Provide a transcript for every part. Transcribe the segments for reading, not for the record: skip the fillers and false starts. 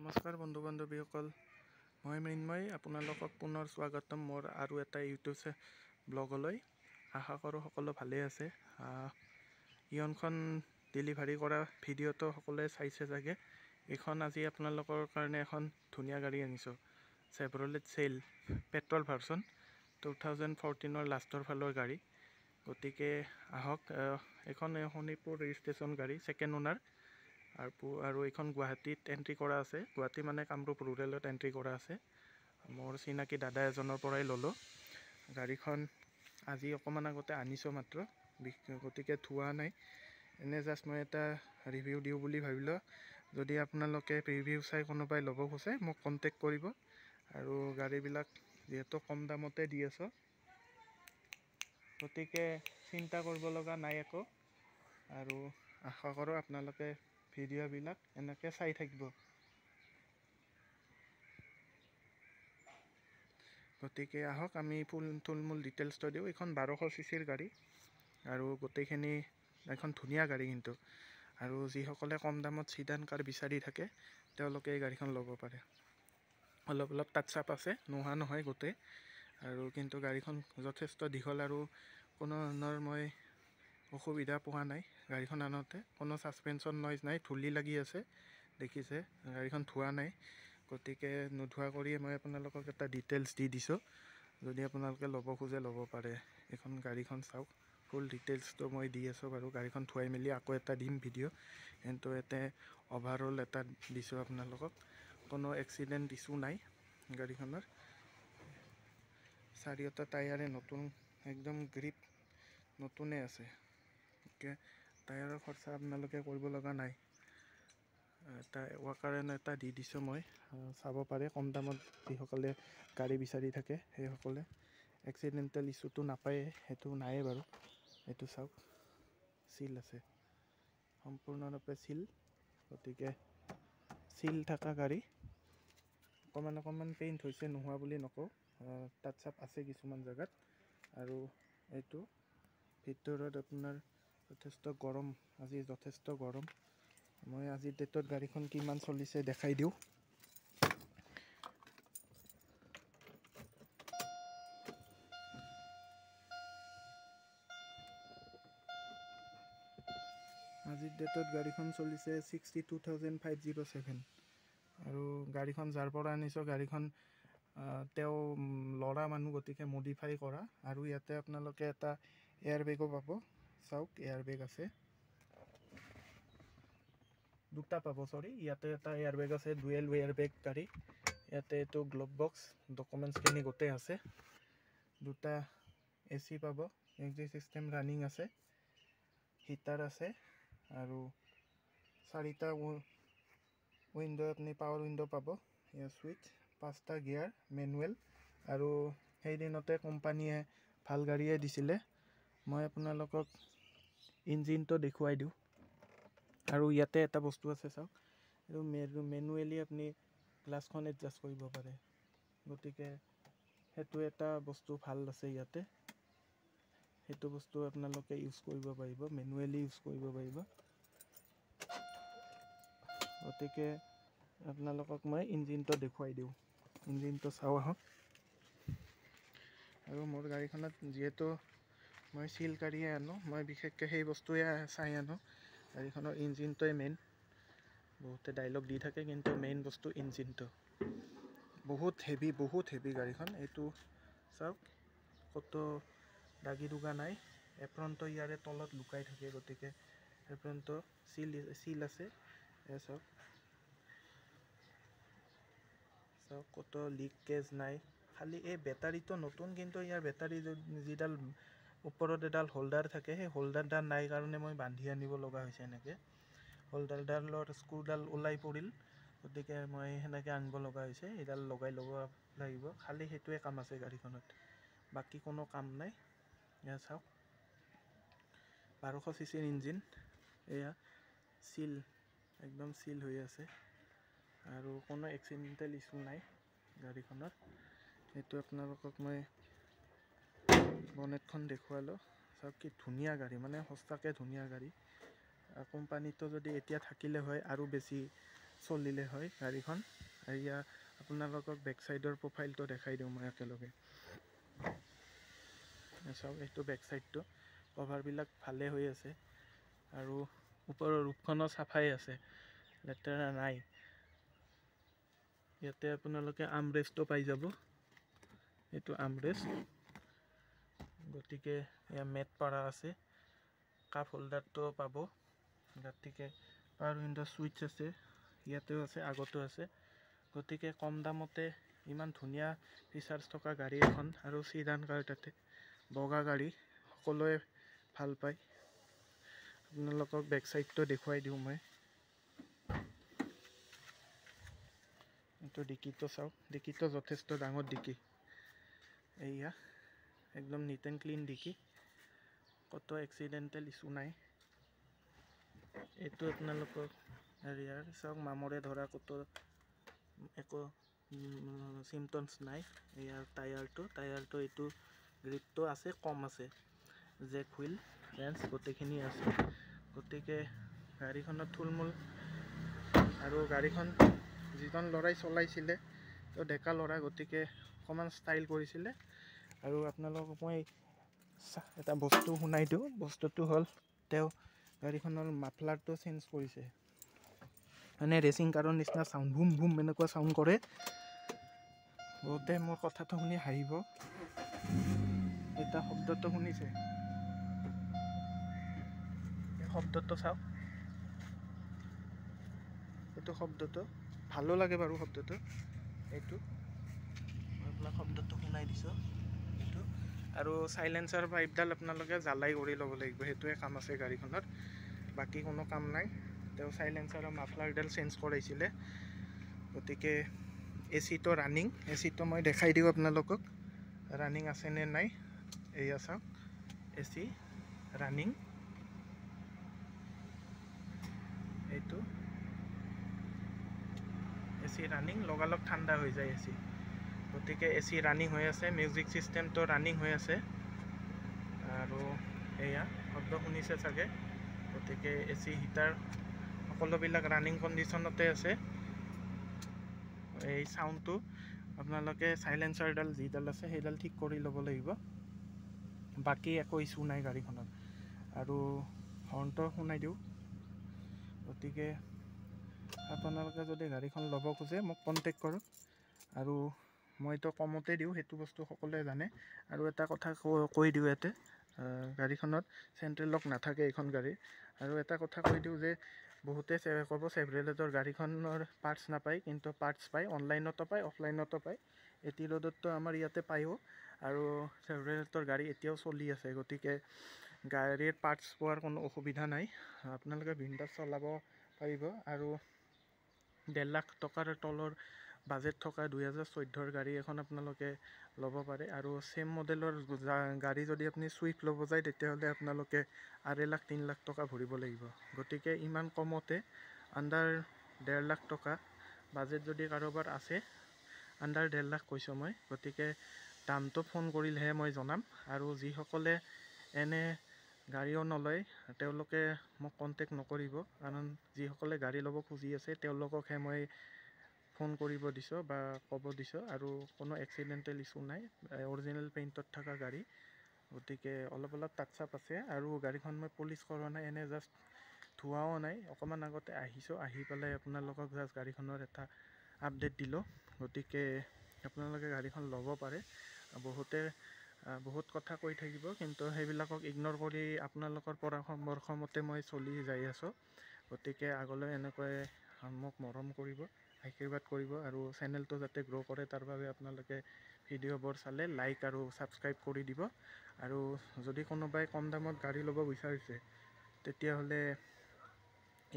নমস্কাৰ বন্ধু বান্ধৱীসকল, মই মৃন্ময় আপোনালোকক পুনৰ স্বাগতম মোৰ আৰু এটা ইউটিউব ব্লগলৈ। আশা কৰোঁ সকলো ভালেই আছে। ইয়নখন ডেলিভাৰী কৰা ভিডিঅ'টো সকলোৱে চাইছে চাগে। এইখন আজি আপোনালোকৰ কাৰণে এখন ধুনীয়া গাড়ী আনিছোঁ, চেভ্ৰলেট চেইল পেট্ৰল ভাৰ্চন 2014 লাষ্টৰ ফালৰ গাড়ী। গতিকে আহক, এইখন শোণিতপুৰ ৰেজিষ্ট্ৰেশ্যন গাড়ী, ছেকেণ্ড ওনাৰ। আৰু এইখন গুৱাহাটীত এণ্ট্ৰি কৰা আছে, গুৱাহাটী মানে কামৰূপ ৰুৰেলত এণ্ট্ৰি কৰা আছে। মোৰ চিনাকি দাদা এজনৰ পৰাই ল'লোঁ গাড়ীখন। আজি অকণমান আগতে আনিছোঁ মাত্ৰ, গতিকে ধোৱা নাই। এনে জাষ্ট মই এটা ৰিভিউ দিওঁ বুলি ভাবিলোঁ। যদি আপোনালোকে ৰিভিউ চাই কোনোবাই ল'ব খোজে মোক কণ্টেক্ট কৰিব। আৰু গাড়ীবিলাক যিহেতু কম দামতে দি আছোঁ, গতিকে চিন্তা কৰিব লগা নাই একো। আৰু আশা কৰোঁ আপোনালোকে ভিডিঅ'বিলাক এনেকৈ চাই থাকিব। গতিকে আহক, আমি থুলমূল ডিটেইলছটো দিওঁ। এইখন 1200 চিচিৰ গাড়ী আৰু গোটেইখিনি এখন ধুনীয়া গাড়ী কিন্তু। আৰু যিসকলে কম দামত চিডান কাৰ বিচাৰি থাকে তেওঁলোকে এই গাড়ীখন ল'ব পাৰে। অলপ টাচ আপ আছে, নোহোৱা নহয় গোটেই। আৰু কিন্তু গাড়ীখন যথেষ্ট দীঘল আৰু কোনো ধৰণৰ মই অসুবিধা পোৱা নাই গাড়ীখন আনোতে। কোনো ছাছপেনশ্যন নইজ নাই, ধূলি লাগি আছে দেখিছে। গাড়ীখন ধোৱা নাই, গতিকে নোধোৱা কৰিয়ে মই আপোনালোকক এটা ডিটেইলছ দি দিছোঁ। যদি আপোনালোকে ল'ব খোজে ল'ব পাৰে। এইখন গাড়ীখন চাওক, ফুল ডিটেইলছটো মই দি আছোঁ বাৰু। গাড়ীখন ধুৱাই মেলি আকৌ এটা দিম ভিডিঅ', কিন্তু ইয়াতে অভাৰঅল এটা দিছোঁ আপোনালোকক। কোনো এক্সিডেণ্ট ইছ্যু নাই গাড়ীখনৰ। চাৰিওটা টায়াৰে নতুন, একদম গ্ৰিপ নতুনে আছে। গতিকে টায়াৰৰ খৰচা আপোনালোকে কৰিব লগা নাই। এটা ৱাকাৰেন এটা দি দিছোঁ মই, চাব পাৰে। কম দামত যিসকলে গাড়ী বিচাৰি থাকে সেইসকলে এক্সিডেণ্টেল ইছ্যুটো নাপায়ে, সেইটো নায়েই বাৰু। এইটো চাওক, চিল আছে, সম্পূৰ্ণৰূপে চিল। গতিকে চিল থকা গাড়ী। অকণমান পেইণ্ট হৈছে, নোহোৱা বুলি নকওঁ, টাচ আপ আছে কিছুমান জেগাত। আৰু এইটো ভিতৰত আপোনাৰ যথেষ্ট গৰম, আজি যথেষ্ট গৰম। মই আজিৰ ডেটত গাড়ীখন কিমান চলিছে দেখাই দিওঁ। আজিৰ ডেটত গাড়ীখন চলিছে 62,507। আৰু গাড়ীখন যাৰ পৰা আনিছোঁ, গাড়ীখন তেওঁ ল'ৰা মানুহ, গতিকে মডিফাই কৰা। আৰু ইয়াতে আপোনালোকে এটা এয়াৰ বেগো পাব, চাওক এয়াৰ বেগ আছে, দুটা পাব, চৰি। ইয়াতে এটা এয়াৰ বেগ আছে, ডুৱেল এয়াৰ বেগ গাড়ী। ইয়াতে এইটো গ্ল'ভ বক্স, ডকুমেণ্টছখিনি গোটেই আছে। দুটা AC পাব, মিউজিক চিষ্টেম ৰানিং আছে, হিটাৰ আছে। আৰু চাৰিটা উইণ্ডো, আপুনি পাৱাৰ উইণ্ডো পাব, এয়াৰ ছুইচ, 5টা গিয়াৰ মেনুৱেল। আৰু সেইদিনতে কোম্পানীয়ে ভাল গাড়ীয়ে দিছিলে। মই আপোনালোকক ইঞ্জিনটো দেখুৱাই দিওঁ। আৰু ইয়াতে এটা বস্তু আছে চাওক, এইটো মেনুৱেলি আপুনি গ্লাছখন এডজাষ্ট কৰিব পাৰে। গতিকে সেইটো এটা বস্তু ভাল আছে ইয়াতে। সেইটো বস্তু আপোনালোকে ইউজ কৰিব পাৰিব, মেনুৱেলি ইউজ কৰিব পাৰিব। গতিকে আপোনালোকক মই ইঞ্জিনটো দেখুৱাই দিওঁ। ইঞ্জিনটো চাওঁ আহক। আৰু মোৰ গাড়ীখনত যিহেতু মই চিল গাড়ীয়ে আনো, মই বিশেষকৈ সেই বস্তুৱে চাই আনো। গাড়ীখনৰ ইঞ্জিনটোৱে মেইন। বহুতে ডাইলগ দি থাকে, কিন্তু মেইন বস্তু ইঞ্জিনটো। বহুত হেভি গাড়ীখন। এইটো চাওক, ক'তো দাগি দুগা নাই। এপ্ৰনটো ইয়াৰে তলত লুকাই থাকে, গতিকে এপ্ৰনটো চিল আছে। এয়া চাওক, ক'তো লিকেজ নাই। খালি এই বেটাৰীটো নতুন, কিন্তু ইয়াৰ বেটাৰী যিডাল ওপৰত এডাল হোল্ডাৰ থাকে, সেই হোল্ডাৰডাল নাই কাৰণে মই বান্ধি আনিব লগা হৈছে এনেকৈ। হোল্ডাৰডালৰ স্ক্ৰুডাল ওলাই পৰিল, গতিকে মই সেনেকৈ আনিব লগা হৈছে। এইডাল লগাই ল'ব লাগিব, খালি সেইটোৱে কাম আছে গাড়ীখনত, বাকী কোনো কাম নাই। এয়া চাওক, 1200 চিচিৰ ইঞ্জিন। এয়া চিল, একদম চিল হৈ আছে। আৰু কোনো এক্সিডেণ্টেল ইছ্যু নাই গাড়ীখনত। সেইটো আপোনালোকক মই বনেটখন দেখুৱালোঁ। চাওক কি ধুনীয়া গাড়ী, মানে সঁচাকৈ ধুনীয়া গাড়ী। কোম্পানীটো যদি এতিয়া থাকিলে হয় আৰু বেছি চলিলে হয় গাড়ীখন। এয়া আপোনালোকক বেক চাইডৰ প্ৰফাইলটো দেখাই দিওঁ মই একেলগে। চাওক, এইটো বেক চাইডটো কভাৰবিলাক ভালে হৈ আছে আৰু ওপৰৰ ৰূপখনো চাফাই আছে, লেতেৰা নাই। ইয়াতে আপোনালোকে আমৰেষ্টটো পাই যাব, এইটো আমৰেষ্ট। গতিকে এয়া মেট পাৰা আছে, কাপ হোল্ডাৰটো পাব। গতিকে পাৱাৰ উইণ্ডো ছুইচ আছে, ইয়াতেও আছে, আগতো আছে। গতিকে কম দামতে ইমান ধুনীয়া ফিচাৰ্ছ থকা গাড়ী এখন, আৰু চিডান কাৰ তাতে বগা গাড়ী, সকলোৱে ভাল পায়। আপোনালোকক বেক চাইডটো দেখুৱাই দিওঁ মই। এইটো ডিকিটো চাওক, ডিকিটো যথেষ্ট ডাঙৰ ডিকি। এয়া একদম নিট এণ্ড ক্লিন ডিকি, ক'তো এক্সিডেণ্টেল ইছ্যু নাই। এইটো আপোনালোকক হেৰিয়াৰ চাওক, মামৰে ধৰা ক'তো একো চিমটমছ নাই। ইয়াৰ টায়াৰটো এইটো গ্ৰিপটো আছে, কম আছে। জেক হুইল, ৰেঞ্চ গোটেইখিনি আছে। গতিকে গাড়ীখনত থুলমূল, আৰু গাড়ীখন যিজন ল'ৰাই চলাইছিলে তেওঁ ডেকা ল'ৰা, গতিকে অকণমান ষ্টাইল কৰিছিলে। আৰু আপোনালোকক মই এটা বস্তু শুনাই দিওঁ। বস্তুটো হ'ল, তেওঁ গাড়ীখনৰ মাফলাৰটো চেঞ্জ কৰিছে। মানে ৰেচিং কাৰৰ নিচিনা চাউণ্ড, বুম বুম এনেকুৱা চাউণ্ড কৰে। বহুতে মোৰ কথাটো শুনি হাঁহিব। এটা শব্দটো শুনিছে, এই শব্দটো চাওক, এইটো শব্দটো ভালো লাগে বাৰু। শব্দটো এইটো মই আপোনাক শব্দটো শুনাই দিছোঁ, এইটো। আৰু চাইলেঞ্চাৰ পাইপডাল আপোনালোকে জ্বালাই কৰি ল'ব লাগিব, সেইটোৱে কাম আছে গাড়ীখনত, বাকী কোনো কাম নাই। তেওঁ চাইলেঞ্চাৰৰ মাফলাৰডাল চেঞ্জ কৰাইছিলে। গতিকে এচিটো ৰানিং, এচিটো মই দেখাই দিওঁ আপোনালোকক, ৰানিং আছেনে নাই। এয়া চাওক, এচি ৰানিং, এইটো এচি ৰানিং, লগালগ ঠাণ্ডা হৈ যায় এচি। গতিকে এচি ৰানিং হৈ আছে, মিউজিক ছিষ্টেমটো ৰানিং হৈ আছে। আৰু এয়া শব্দ শুনিছে চাগে। গতিকে এচি, হিটাৰ সকলোবিলাক ৰানিং কণ্ডিশ্যনতে আছে। এই চাউণ্ডটো আপোনালোকে চাইলেঞ্চাৰডাল যিডাল আছে সেইডাল ঠিক কৰি ল'ব লাগিব, বাকী একো ইছ্যু নাই গাড়ীখনত। আৰু হৰ্ণটো শুনাই দিওঁ। গতিকে আপোনালোকে যদি গাড়ীখন ল'ব খোজে মোক কণ্টেক্ট কৰক, আৰু মইতো কমতে দিওঁ, সেইটো বস্তু সকলোৱে জানে। আৰু এটা কথা কৈ দিওঁ ইয়াতে, গাড়ীখনত চেণ্ট্ৰেল লক নাথাকে এইখন গাড়ীৰ। আৰু এটা কথা কৈ দিওঁ যে বহুতে ক'ব চেভ্ৰলেটৰ গাড়ীখনৰ পাৰ্টছ নাপায়, কিন্তু পাৰ্টছ পায়, অনলাইনতো পায়, অফলাইনতো পায়। এটি ৰোডতো আমাৰ ইয়াতে পায়ো, আৰু চেভ্ৰলেটৰ গাড়ী এতিয়াও চলি আছে। গতিকে গাড়ীৰ পাৰ্টছ পোৱাৰ কোনো অসুবিধা নাই, আপোনালোকে বিন্দাছ চলাব পাৰিব। আৰু 1.5 লাখ টকাৰ তলৰ বাজেট থকা 2014 গাড়ী এখন আপোনালোকে ল'ব পাৰে। আৰু চেম মডেলৰ গাড়ী যদি আপুনি চুইফ্ট ল'ব যায়, তেতিয়াহ'লে আপোনালোকে 2.5 লাখ 3 লাখ টকা ভৰিব লাগিব। গতিকে ইমান কমতে, আণ্ডাৰ 1.5 লাখ টকা বাজেট যদি কাৰোবাৰ আছে, আণ্ডাৰ 1.5 লাখ কৈছোঁ মই, গতিকে দামটো ফোন কৰিলেহে মই জনাম। আৰু যিসকলে এনে গাড়ীও নলয় তেওঁলোকে মোক কণ্টেক্ট নকৰিব, কাৰণ যিসকলে গাড়ী ল'ব খুজি আছে তেওঁলোককহে মই ফোন কৰিব দিছোঁ বা ক'ব দিছোঁ। আৰু কোনো এক্সিডেণ্টেল ইছ্যু নাই, অৰিজিনেল পেইণ্টত থকা গাড়ী। গতিকে অলপ টাচ আপ আছে, আৰু গাড়ীখন মই পলিচ কৰা নাই, এনে জাষ্ট ধোৱাও নাই। অকণমান আগতে আহিছোঁ, আহি পেলাই আপোনালোকক জাষ্ট গাড়ীখনৰ এটা আপডেট দিলোঁ। গতিকে আপোনালোকে গাড়ীখন ল'ব পাৰে। বহুতে বহুত কথা কৈ থাকিব, কিন্তু সেইবিলাকক ইগন'ৰ কৰি আপোনালোকৰ পৰামৰ্শ মতে মই চলি যাই আছোঁ। গতিকে আগলৈ এনেকৈ মোক মৰম কৰিব, আশীৰ্বাদ কৰিব, আৰু চেনেলটো যাতে গ্ৰ' কৰে তাৰ বাবে আপোনালোকে ভিডিঅ'বোৰ চালে লাইক আৰু ছাবস্ক্ৰাইব কৰি দিব। আৰু যদি কোনোবাই কম দামত গাড়ী ল'ব বিচাৰিছে, তেতিয়াহ'লে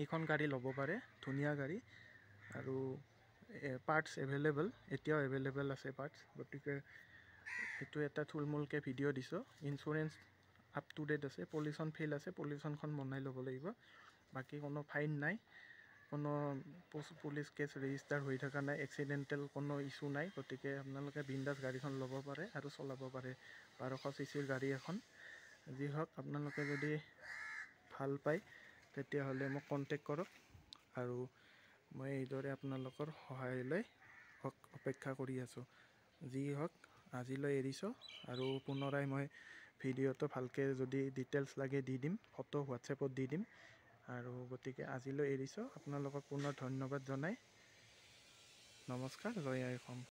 এইখন গাড়ী ল'ব পাৰে, ধুনীয়া গাড়ী। আৰু পাৰ্টছ এভেইলেবল, এতিয়াও এভেইলেবল আছে পাৰ্টছ। গতিকে সেইটো এটা থুলমূলকৈ ভিডিঅ' দিছোঁ। ইঞ্চুৰেঞ্চ আপ টু ডেট আছে, পলিউশ্যন ফেইল আছে, পলিউশ্যনখন বনাই ল'ব লাগিব। বাকী কোনো ফাইন নাই, কোনো পুলিচ কেছ ৰেজিষ্টাৰ হৈ থকা নাই, এক্সিডেণ্টেল কোনো ইছ্যু নাই। গতিকে আপোনালোকে বিন্দাছ গাড়ীখন ল'ব পাৰে আৰু চলাব পাৰে। 1200 CCৰ গাড়ী এখন। যি হওক, আপোনালোকে যদি ভাল পায় তেতিয়াহ'লে মোক কণ্টেক্ট কৰক। আৰু মই এইদৰে আপোনালোকৰ সহায়লৈ অপেক্ষা কৰি আছোঁ। যি হওক আজিলৈ এৰিছোঁ, আৰু পুনৰাই মই ভিডিঅ'টো ভালকৈ যদি ডিটেইলছ লাগে দি দিম, ফটো হোৱাটছএপত দি দিম। আৰু গতিকে আজিলৈ এৰিছোঁ, আপোনালোকক পুনৰ ধন্যবাদ জনাই নমস্কাৰ, জয় আই অসম।